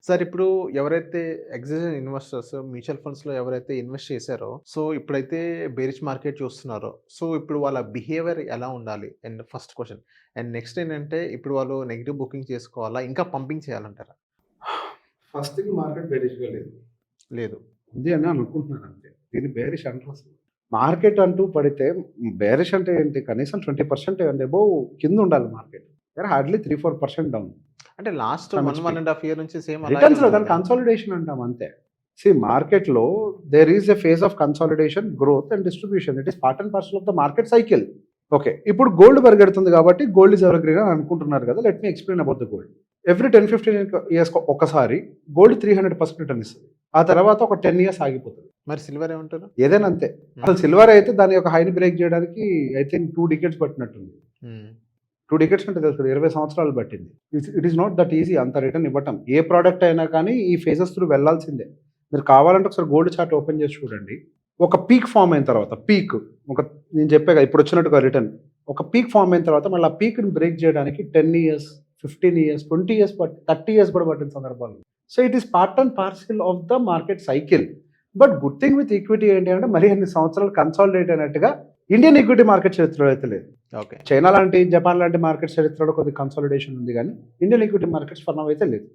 Sir ఇప్పుడు ఎవరైతే existing investors mutual ఫండ్స్‌లో ఎవరైతే ఇన్వెస్ట్ చేశారో, సో ఇప్పుడైతే బేరిష్ మార్కెట్ చూస్తున్నారో, సో ఇప్పుడు వాళ్ళ బిహేవియర్ ఎలా ఉండాలి? And first question. And next ఏంటంటే ఇప్పుడు వాళ్ళు నెగెటివ్ బుకింగ్ చేసుకోవాలా? ఇంకా పంపింగ్ చేయాలంటారా? ఫస్ట్ థింగ్ మార్కెట్ బేరిష్‌గా లేదు. లేదు. ఉంది అని అనుకుంటున్నాను అంతే. దీన్ని బేరిష్ అనరు అసలు. మార్కెట్ అంటూ పడితే బేరిష్ అంటే ఏంటి? కనీసం 20% అండ్ అబోవ్ కింద ఉండాలి మార్కెట్. Hardly 3-4% down. అంటే last from 1, it's 1 peak. ½ year నుంచి సేమ్ అలాగే రిటర్న్స్‌లో ఉంది దాన్ని కదా! కన్సాలిడేషన్ అంటాం అంతే. మార్కెట్‌లో there is a phase of consolidation, growth and distribution. It is part and parcel of the market cycle. Okay. ఇప్పుడు గోల్డ్ పరిగెడుతుంది కాబట్టి గోల్డ్ ఈస్ ఎవర్‌గ్రీన్ అని అనుకుంటున్నారు కదా! Let me explain about the gold. Every 10-15 ఇయర్స్‌కి ఒక్కసారి గోల్డ్ 300% రిటర్న్ ఇస్తది. ఆ తర్వాత ఒక 10 ఇయర్స్ ఆగిపోతది. మరి సిల్వర్ ఏమంటారు? ఏదైనా అంతే. అసలు సిల్వర్ అయితే దాని యొక్క హైని బ్రేక్ చేయడానికి ఐ థింక్ 2 డికేడ్స్ పట్టినట్టుంది. హ్మ్. 2 డికేడ్స్ అంటే తెలుసు కదా! 20 సంవత్సరాలు పట్టింది. It is not that easy అంత రిటర్న్ ఇవ్వటం. ఏ ప్రొడక్ట్ అయినా కానీ ఈ ఫేజెస్ త్రూ వెళ్ళాల్సిందే. మీరు కావాలంటే ఒకసారి గోల్డ్ చార్ట్ ఓపెన్ చేసి చూడండి. ఒక పీక్ ఫార్మ్ అయిన తర్వాత ఒక నేను చెప్పా కదా! ఇప్పుడు వచ్చినట్టుగా రిటర్న్. ఒక పీక్ ఫార్మ్ అయిన తర్వాత మళ్ళీ ఆ పీక్‌ని బ్రేక్ చేయడానికి 10 ఇయర్స్, 15 ఇయర్స్, 20 ఇయర్స్ 30 ఇయర్స్ కూడా పట్టిన సందర్భాలు. So it is part and parcel of the market cycle. But good thing with equity ఏంటి అంటే మరి అన్ని సంవత్సరాలు కన్సాలిడేట్ అయినట్టుగా ఇండియన్ ఈక్విటీ మార్కెట్ చరిత్రలో అయితే లేదు. ఓకే. చైనా లాంటి, జపాన్ లాంటి మార్కెట్ చరిత్రలో కొద్దిగా కన్సాలిడేషన్ ఉంది కానీ Indian equity markets for now అయితే లేదు.